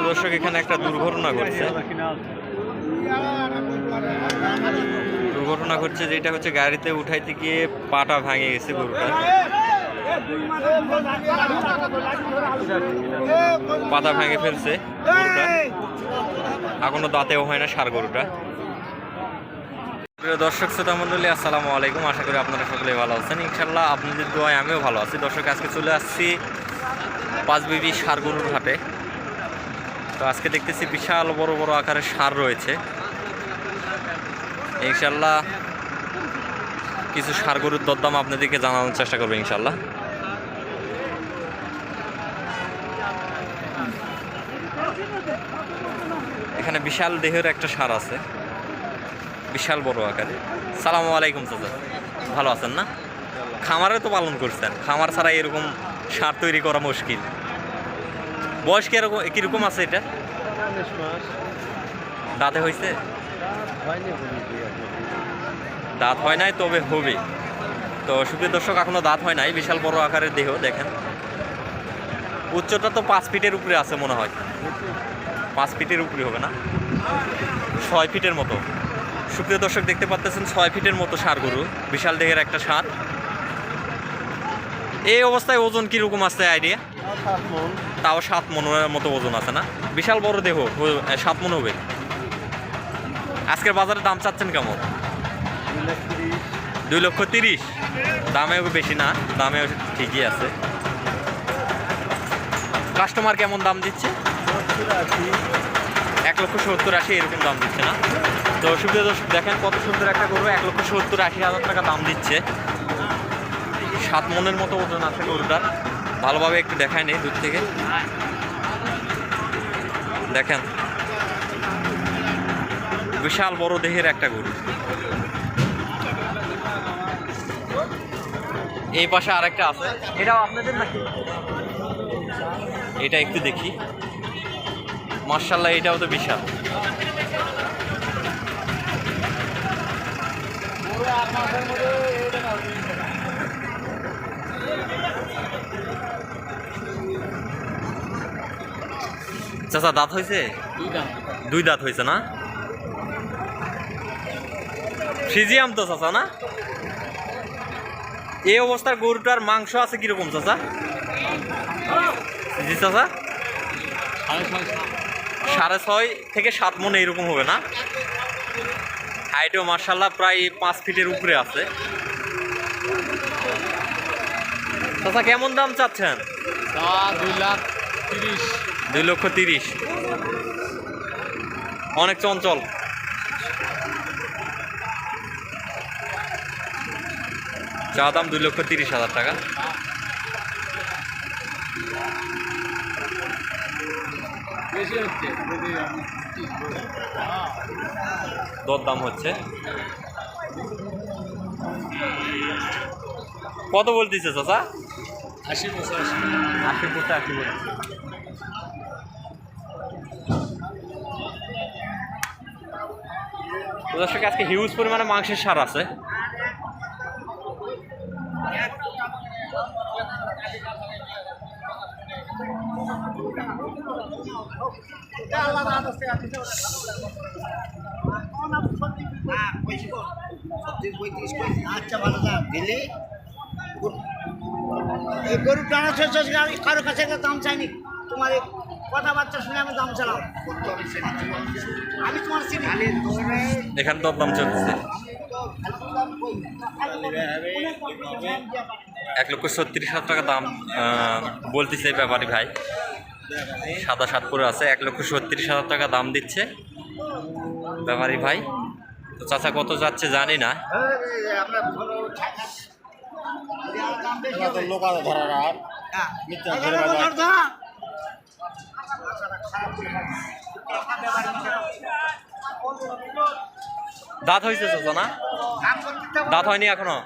দর্শক এখানে একটা দুর্ঘটনা ঘটছে যেটা হচ্ছে গাড়িতে উঠাইতে গিয়ে পাটা ভাঙে গেছে গরুটা। পাতা ভেঙে ফেলছে গরুটা, এখনো দাঁতেও হয় না ষাঁড় গরুটা। দর্শক শ্রোতা মণ্ডলী আসসালামু আলাইকুম, আশা করি আপনারা সকলে ভালো আছেন। ইনশাল্লাহ আপনাদের দোয়ায় আমিও ভালো আছি। দর্শক আজকে চলে আসছি পাঁচবিবি ষাঁড় গরুর হাটে। তো আজকে দেখতেছি বিশাল বড় বড় আকারের ষাঁড় রয়েছে। ইনশাল্লাহ কিছু ষাঁড় গরুর দরদাম আপনাদেরকে জানানোর চেষ্টা করবো ইনশাল্লাহ। এখানে বিশাল দেহের একটা ষাঁড় আছে, বিশাল বড় আকারে। সালামু আলাইকুম চাচা, ভালো আছেন না? খামারে তো পালন করছেন, খামার ছাড়া এরকম ষাঁড় তৈরি করা মুশকিল। বয়স কিরকম আছে এটা? দাঁতে হয়েছে? দাঁত হয় নাই, তবে হবে। তো সুপ্রিয় দর্শক এখনো দাঁত হয় নাই, বিশাল বড় আকারের দেহ দেখেন। উচ্চতা তো 5 ফিটের উপরে আছে মনে হয়, 5 ফিটের উপরে হবে না, 6 ফিটের মতো। সুপ্রিয় দর্শক দেখতে পাচ্ছেন 6 ফিটের মতো ষাঁড় গরু, বিশাল দেহের একটা ষাঁড়। এই অবস্থায় ওজন কিরকম আছে আইডিয়া? তাও 7 মনের মতো ওজন আছে না? বিশাল বড় দেহ, 7 মন হবে। আজকের বাজারে দাম চাচ্ছেন কেমন? 2,30,000। দামেও বেশি না, দামেও ঠিকই আছে। কাস্টমার কেমন দাম দিচ্ছে? 1,70,000-80,000 এরকম দাম দিচ্ছে না? তো সুবিধা দর্শক দেখেন কত সুন্দর একটা গরু, 1,70,000-80,000 টাকা দাম দিচ্ছে। 7 মনের মতো ওজন আছে গরুটার। ভালোভাবে একটু দেখায় নেই দূর থেকে, দেখেন বিশাল বড় দেহের একটা গরু। এই পাশে আরেকটা আছে, এটাও আপনাদের নাকি? এটা একটু দেখি, মাশাআল্লাহ এটাও তো বিশাল। চাচা দাঁত হয়েছে? 2 দাঁত হয়েছে না? ফ্রিজিয়াম তো চাচা না? এই অবস্থার গরুটার মাংস আছে কিরকম চাচা? জি চাচা, 6.5 থেকে 7 মন এইরকম হবে না? হাইটও মার্শাল্লাহ প্রায় 5 ফিটের উপরে আছে। চাচা কেমন দাম চাচ্ছেন? 2,30,000। অনেক চঞ্চল। চা দাম 2,30,000 টাকা। দর দাম হচ্ছে। কত বলতেছে চাচা? 80-85 বলতেছে। দর্শক আজকে হিউজ পরিমাণে মাংসের সার আছে। গরুর টানা কারো কাছে দাম চাইনি, তোমার কথাবার্তা শুনে আমি দাম চালাম। আমি তোমার এখানে তো দাম চলতেছে 1,70,000 টাকা দাম বলতেছে ব্যাপারী ভাই। সাদা সাতপুরে আছে, 1,70,000 টাকা দাম দিচ্ছে ব্যাপারী ভাই। তো চাচা কত যাচ্ছে জানি না। দাঁত হয়েছে চাচা না? দাঁত হয়নি এখনো?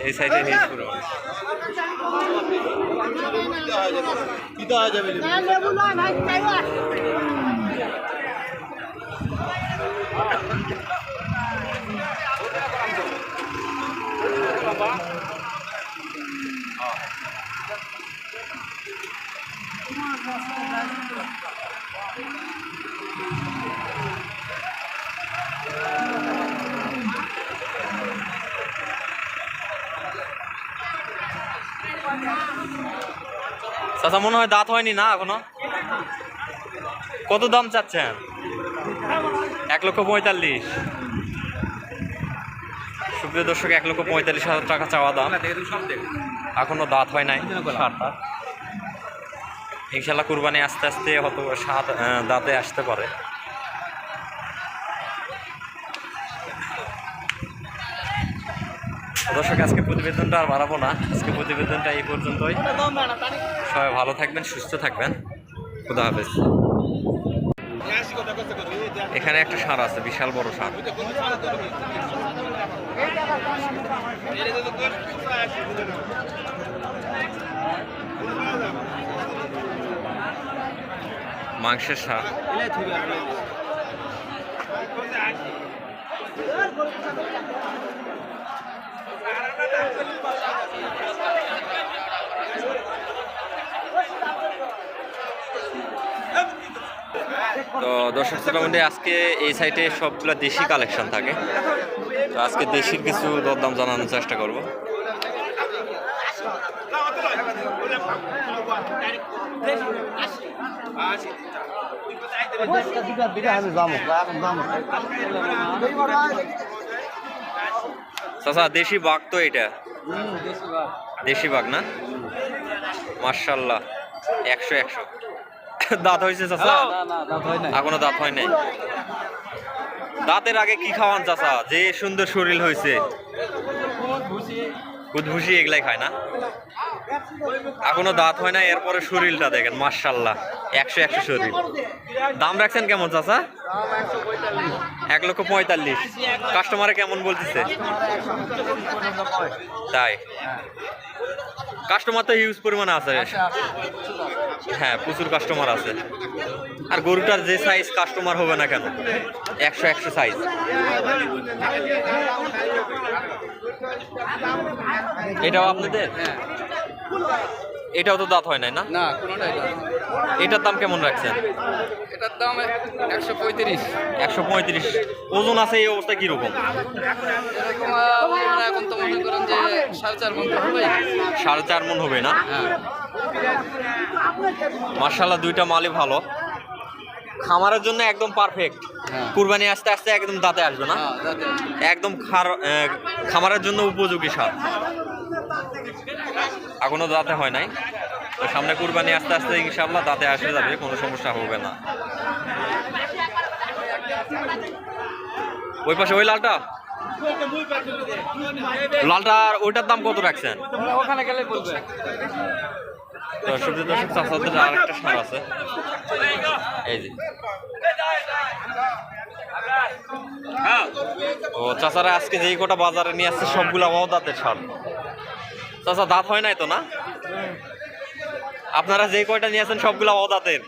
এই সাইডে হিউজ পরিমাণ। চাচা মনে হয় দাঁত হয়নি না এখনো? কত দাম চাচ্ছেন? 1,45,000। সুপ্রিয় দর্শক, 1,45,000 টাকা চাওয়া দাম। এখনো দাঁত হয় নাই সারটা। ইনশাল্লাহ কুরবানি আস্তে আস্তে হয়তো সাত দাঁতে আসতে পারে। দর্শক, আজকে প্রতিবেদনটা আর বাড়াবো না, আজকে প্রতিবেদনটা এই পর্যন্তই। সবাই ভালো থাকবেন, সুস্থ থাকবেন। খুদা হাফেজ। এখানে একটা ষাঁড় আছে, বিশাল বড় ষাঁড়। মাংসের ষাঁড়। তো দর্শক শ্রোতামণ্ডলী, আজকে এই সাইটে সবগুলো দেশি কালেকশন থাকে। তো আজকে দেশির কিছু দরদাম জানানোর চেষ্টা করব। চাচা, দেশি বাঘ তো এটা? দেশি বাঘ না? মাশাআল্লাহ, 100 দাঁত হয়েছে চাচা? এখনো দাঁত হয় নাই। দাঁতের আগে কি খাওয়ান চাচা, যে সুন্দর শরীর হয়েছে? কুদভুসি এগুলাই খায় না? এখনো দাঁত হয় না, এরপরে শরীরটা দেখেন মাশাআল্লাহ, 100 শরীর। দাম রাখছেন কেমন চাচা? 1,45,000। কাস্টমারে কেমন বলতেছে? তাই? কাস্টমার তো হিউজ পরিমাণে আছে। হ্যাঁ, প্রচুর কাস্টমার আছে। আর গরুটার যে সাইজ, কাস্টমার হবে না কেন? 100 সাইজ। এটাও আপনাদের? এটাও তো দাঁত হয় নাই না? না, কোনোটাই না। এটার দাম কেমন রাখছেন? এটার দাম 135। 135। ওজন আছে এই অবস্থায় কিরকম? এরকম এখন তো মনে করেন যে 4.5 মণ তো হবে। 4.5 মণ হবে না? হ্যাঁ। মাশাআল্লাহ, দুইটা মালই ভালো। খামারের জন্য একদম পারফেক্ট। হ্যাঁ। কুরবানি আস্তে আস্তে একদম দাঁতে আসবে না? হ্যাঁ, দাঁতে। একদম খামারের জন্য উপযোগী সার। এখনো দাঁতে হয় নাই। তো সামনে কুরবানি আস্তে আস্তে ইনশাআল্লাহ দাঁতে আসে যাবে, কোনো সমস্যা হবে না। ওই পাশে ওই লালটা, লালটার ওইটার দাম কত রাখছেন? ওখানে গেলে বলবে। তো সুপ্রিয় দর্শক, চাচাদের আরেকটা ষাঁড় আছে, এই যে। ও চাচারা আজকে যেই কটা বাজারে নিয়ে আসছে সবগুলা দাঁতের ষাঁড়। চাচা, দাঁত হয় নাই তো না? আপনারা যেই কয়টা নিয়ে আসেন সবগুলা দাঁতের।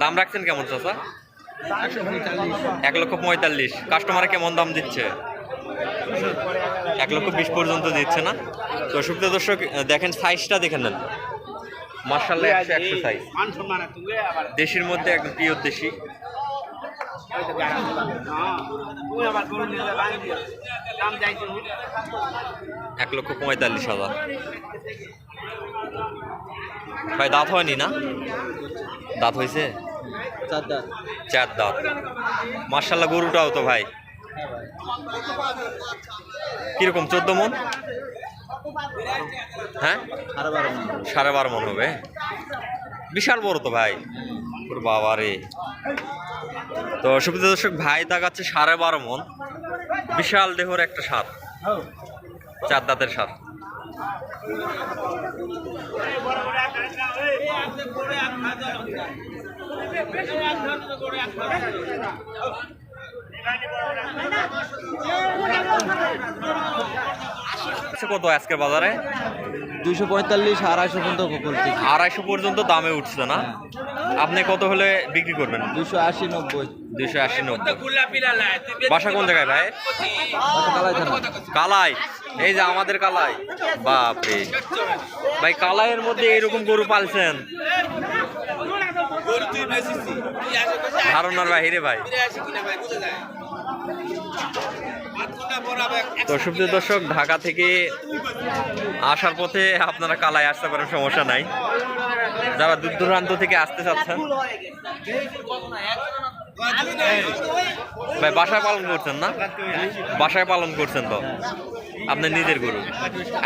দাম রাখছেন কেমন চাচা? 1,45,000। কাস্টমারে কেমন দাম দিচ্ছে? 1,20,000 পর্যন্ত দিচ্ছে না? তো সুপ্রিয় দর্শক, দেখেন সাইজটা দেখে নেন, মাশাআল্লাহ 100 সাইজ। দেশির মধ্যে একদম পিওর দেশি। 1,45,000। ভাই, দাঁত হয়নি না? দাঁত হয়েছে? 4 দাঁত। মাশাআল্লাহ, গরুটাও তো ভাই কিরকম, 14 মণ? হ্যাঁ, 12.5 মণ হবে। বিশাল বড় তো ভাই, বাবা রে। তো সুপ্রিয় দর্শক, ভাই দেখাচ্ছে 12.5 মণ। বিশাল দেহর একটা ষাঁড়, 4 দাঁতের ষাঁড়। কত আজকের বাজারে? 245 250 পর্যন্ত করতে 250 পর্যন্ত দামে উঠছে না? আপনি কত হলে বিক্রি করবেন? 280 90 280 90। বাসা কোন জায়গায় ভাই? কালাই থানা কালাই। এই যে আমাদের কালাই। বাপরে ভাই, কালাইয়ের মধ্যে এরকম গরু পালছেন, ধারণার বাহিরে ভাই। তো সুপ্রিয় দর্শক, ঢাকা থেকে আসার পথে আপনারা কালাই আসতে পারেন, সমস্যা নাই। যারা দূর দূরান্ত থেকে আসতে চাচ্ছেন ভাই, বাসায় পালন করছেন না? বাসায় পালন করছেন তো আপনার নিজের গরু।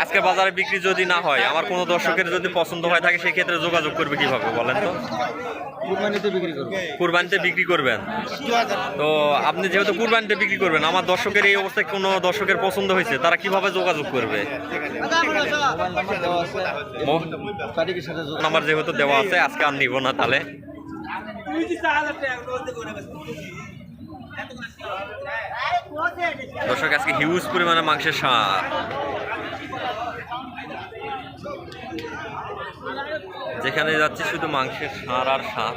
আজকে বাজারে বিক্রি যদি না হয়, আমার কোনো দর্শকের যদি পছন্দ হয়ে থাকে, সেই ক্ষেত্রে যোগাযোগ করবে কিভাবে বলেন তো? কুরবানিতে বিক্রি করব। কুরবানিতে বিক্রি করবেন তো আপনি যেহেতু কুরবানিতে বিক্রি করবেন, আমার দর্শকের এই অবস্থায় কোনো দর্শকের পছন্দ হয়েছে, তারা কিভাবে যোগাযোগ করবে? নাম্বার যেহেতু দেওয়া আছে, আজকে আর নিব না তাহলে। দর্শক, আজকে হিউজ পরিমাণে মাংসের সার। যেখানে যাচ্ছি শুধু মাংসের সার আর সার।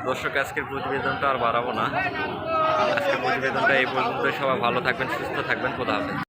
দর্শক, আজকের প্রতিবেদনটা আর বাড়াবো না। আজকের প্রতিবেদনটা এই পর্যন্ত। সবাই ভালো থাকবেন, সুস্থ থাকবেন, খোদা হাফেজ।